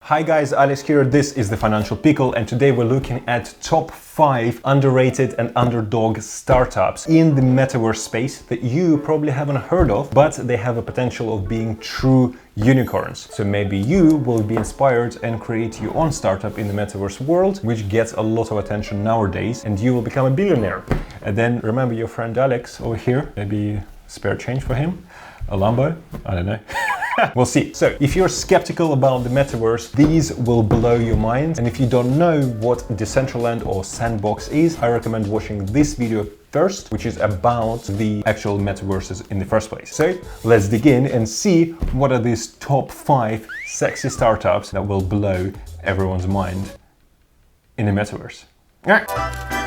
Hi guys, Alex here. This is the Financial Pickle, and today we're looking at top 5 underrated and underdog startups in the metaverse space that you probably haven't heard of, but they have a potential of being true unicorns. So maybe you will be inspired and create your own startup in the metaverse world, which gets a lot of attention nowadays, and you will become a billionaire. And then remember your friend Alex over here, maybe spare change for him, a Lambo, I don't know. We'll see. So if you're skeptical about the metaverse, these will blow your mind. And if you don't know what Decentraland or Sandbox is, I recommend watching this video first, which is about the actual metaverses in the first place. So let's dig in and see what are these top 5 sexy startups that will blow everyone's mind in the metaverse. All right.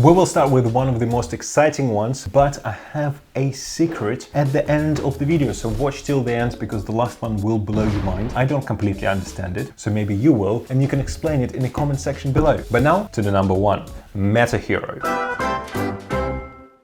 We will start with one of the most exciting ones, but I have a secret at the end of the video, so watch till the end because the last one will blow your mind. I don't completely understand it, so maybe you will, and you can explain it in the comment section below. But now to the number 1, Metahero.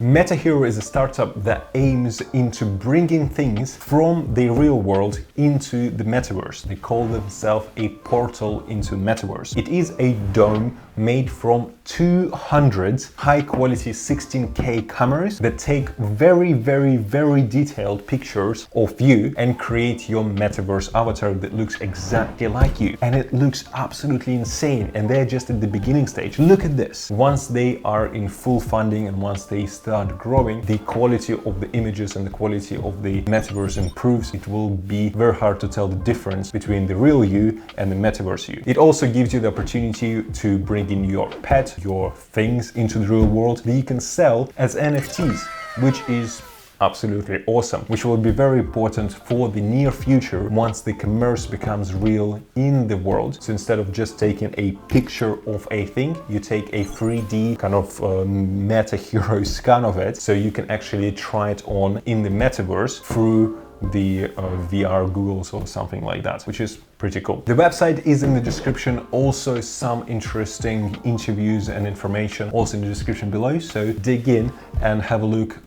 Metahero is a startup that aims into bringing things from the real world into the metaverse. They call themselves a portal into metaverse. It is a dome made from 200 high-quality 16K cameras that take very detailed pictures of you and create your metaverse avatar that looks exactly like you. And it looks absolutely insane, and they're just at the beginning stage. Look at this. Once they are in full funding and once they start growing, the quality of the images and the quality of the metaverse improves. It will be very hard to tell the difference between the real you and the metaverse you. It also gives you the opportunity to bring in your pet, your things into the real world that you can sell as NFTs, which is absolutely awesome, which will be very important for the near future once the commerce becomes real in the world. So instead of just taking a picture of a thing, you take a 3D kind of Metahero scan of it, so you can actually try it on in the metaverse through the VR Googles or something like that, which is pretty cool. The website is in the description, also some interesting interviews and information also in the description below, so dig in and have a look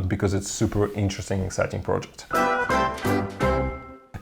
because it's super interesting, exciting project.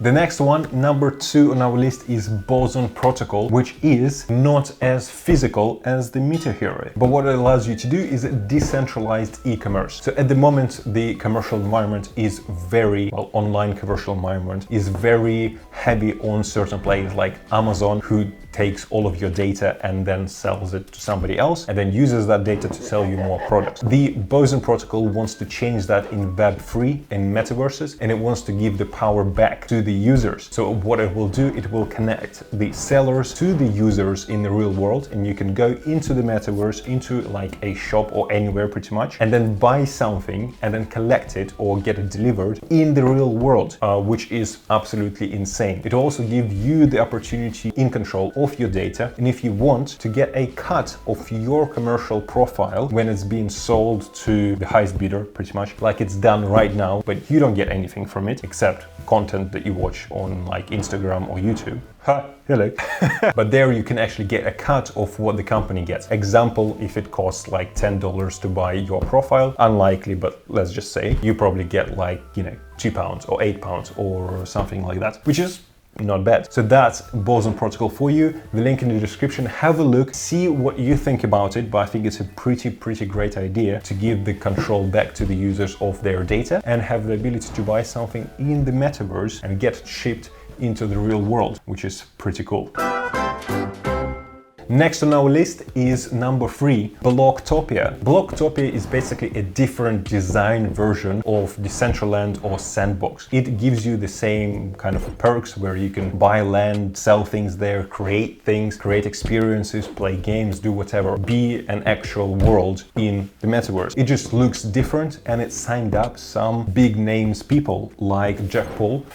The next one, number 2 on our list, is Boson Protocol, which is not as physical as the Metahero. But what it allows you to do is a decentralized e-commerce. So at the moment, the commercial environment is very, well, online commercial environment is very heavy on certain players like Amazon, who takes all of your data and then sells it to somebody else and then uses that data to sell you more products. The Boson Protocol wants to change that in Web3 and metaverses, and it wants to give the power back to the users. So what it will do, it will connect the sellers to the users in the real world, and you can go into the metaverse, into like a shop or anywhere pretty much, and then buy something and then collect it or get it delivered in the real world, which is absolutely insane. It also gives you the opportunity in control of your data, and if you want to get a cut of your commercial profile when it's being sold to the highest bidder, pretty much like it's done right now, but you don't get anything from it except content that you watch on like Instagram or YouTube. Ha, hello. But there you can actually get a cut of what the company gets. Example, if it costs like $10 to buy your profile, unlikely, but let's just say you probably get like, you know, £2 or £8 or something like that, which is not bad. So that's Boson Protocol for you. The link in the description. Have a look, see what you think about it, but I think it's a pretty great idea to give the control back to the users of their data and have the ability to buy something in the metaverse and get it shipped into the real world, which is pretty cool. Next on our list is number 3, Bloktopia. Bloktopia is basically a different design version of Decentraland or Sandbox. It gives you the same kind of perks where you can buy land, sell things there, create things, create experiences, play games, do whatever, be an actual world in the metaverse. It just looks different, and it signed up some big names people like Jack Paul.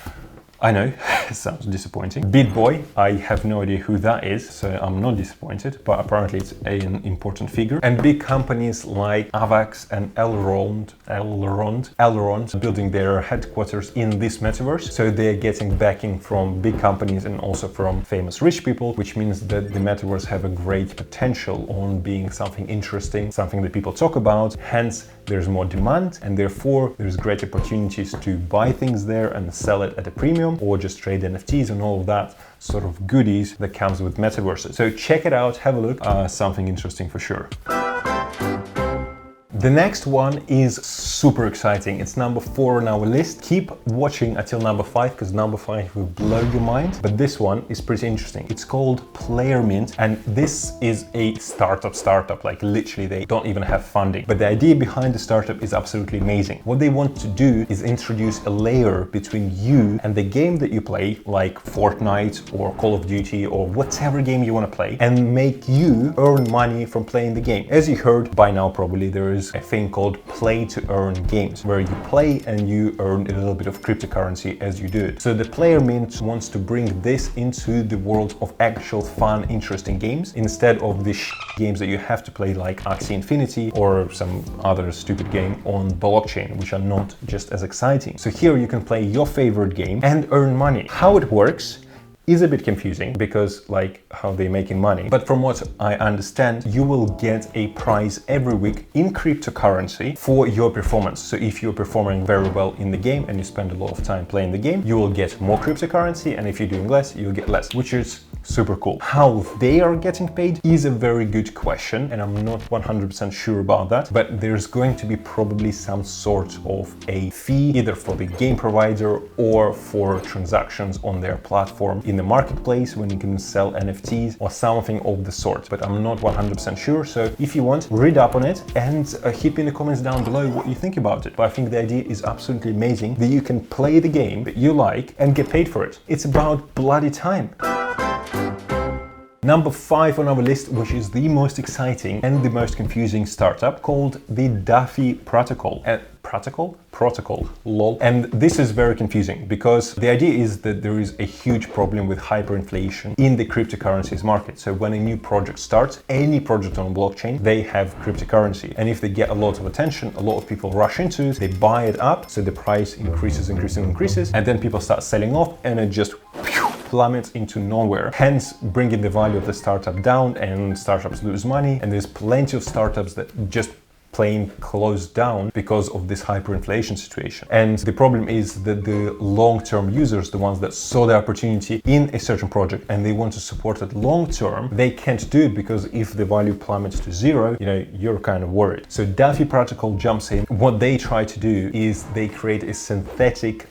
I know, Sounds disappointing. BitBoy, I have no idea who that is, so I'm not disappointed, but apparently it's an important figure. And big companies like Avax and Elrond building their headquarters in this metaverse. So they're getting backing from big companies and also from famous rich people, which means that the metaverse have a great potential on being something interesting, something that people talk about. Hence, there's more demand, and therefore there's great opportunities to buy things there and sell it at a premium, or just trade NFTs and all of that sort of goodies that comes with metaverses. So check it out, have a look, something interesting for sure. The next one is super exciting. It's number 4 on our list. Keep watching until number 5 because number 5 will blow your mind. But this one is pretty interesting. It's called PlayerMint, and this is a startup. Like literally they don't even have funding. But the idea behind the startup is absolutely amazing. What they want to do is introduce a layer between you and the game that you play, like Fortnite or Call of Duty or whatever game you want to play, and make you earn money from playing the game. As you heard by now, probably there is a thing called play to earn games, where you play and you earn a little bit of cryptocurrency as you do it. So the PlayerMint wants to bring this into the world of actual fun, interesting games, instead of the games that you have to play like Axie Infinity or some other stupid game on blockchain, which are not just as exciting. So here you can play your favorite game and earn money. How it works is a bit confusing because like how they're making money. But from what I understand, you will get a prize every week in cryptocurrency for your performance. So if you're performing very well in the game and you spend a lot of time playing the game, you will get more cryptocurrency. And if you're doing less, you'll get less, which is super cool. How they are getting paid is a very good question, and I'm not 100% sure about that, but there's going to be probably some sort of a fee either for the game provider or for transactions on their platform in the marketplace when you can sell NFTs or something of the sort, but I'm not 100% sure. So if you want, read up on it and hit me in the comments down below what you think about it. But I think the idea is absolutely amazing that you can play the game that you like and get paid for it. It's about bloody time. Number 5 on our list, which is the most exciting and the most confusing startup, called the DAFI Protocol. Protocol, lol. And this is very confusing because the idea is that there is a huge problem with hyperinflation in the cryptocurrencies market. So when a new project starts, any project on blockchain, they have cryptocurrency. And if they get a lot of attention, a lot of people rush into it, they buy it up, so the price increases, and then people start selling off and it just plummets into nowhere, hence bringing the value of the startup down, and startups lose money. And there's plenty of startups that just plain closed down because of this hyperinflation situation. And the problem is that the long-term users, the ones that saw the opportunity in a certain project and they want to support it long-term, they can't do it because if the value plummets to zero, you know, you're kind of worried. So DAFI Protocol jumps in. What they try to do is they create a synthetic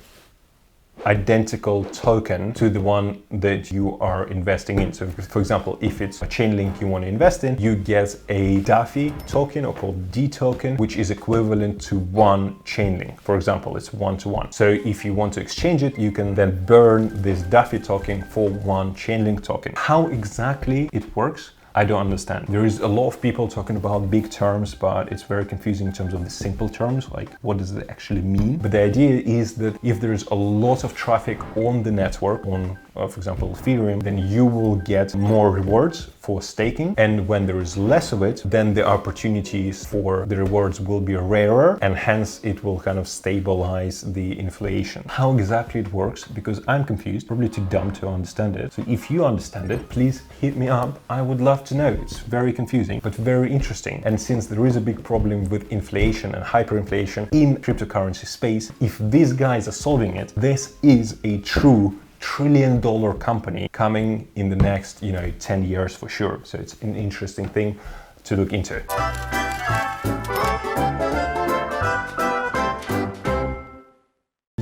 identical token to the one that you are investing in. So for example, if it's a chain link you want to invest in, you get a DAFI token, or called D token, which is equivalent to one chain link. For example, it's 1-to-1. So if you want to exchange it, you can then burn this DAFI token for one chain link token. How exactly it works, I don't understand. There is a lot of people talking about big terms, but it's very confusing in terms of the simple terms, like what does it actually mean? But the idea is that if there's a lot of traffic on the network, on for example Ethereum, then you will get more rewards for staking, and when there is less of it, then the opportunities for the rewards will be rarer, and hence it will kind of stabilize the inflation. How exactly it works, because I'm confused, probably too dumb to understand it. So if you understand it, please hit me up. I would love to know. It's very confusing but very interesting. And since there is a big problem with inflation and hyperinflation in cryptocurrency space, if these guys are solving it, this is a true trillion-dollar company coming in the next 10 years for sure. So it's an interesting thing to look into.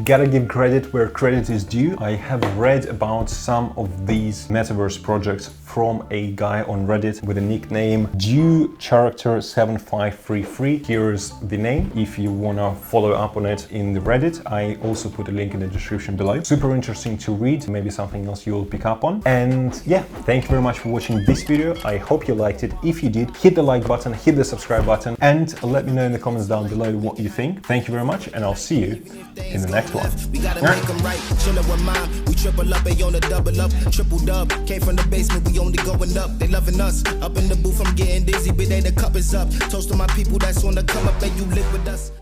Gotta give credit where credit is due. I have read about some of these metaverse projects from a guy on Reddit with a nickname DewCharacter7533. Here's the name if you wanna follow up on it in the Reddit. I also put a link in the description below. Super interesting to read, maybe something else you'll pick up on. And yeah, thank you very much for watching this video. I hope you liked it. If you did, hit the like button, hit the subscribe button, and let me know in the comments down below what you think. Thank you very much, and I'll see you in the next one. left. We gotta make them right. Chillin' with mine. We triple up, they on the double up. Triple dub. Came from the basement, we only going up. They loving us. Up in the booth, I'm getting dizzy, but they the cup is up. Toast to my people that's on the come up, and you live with us.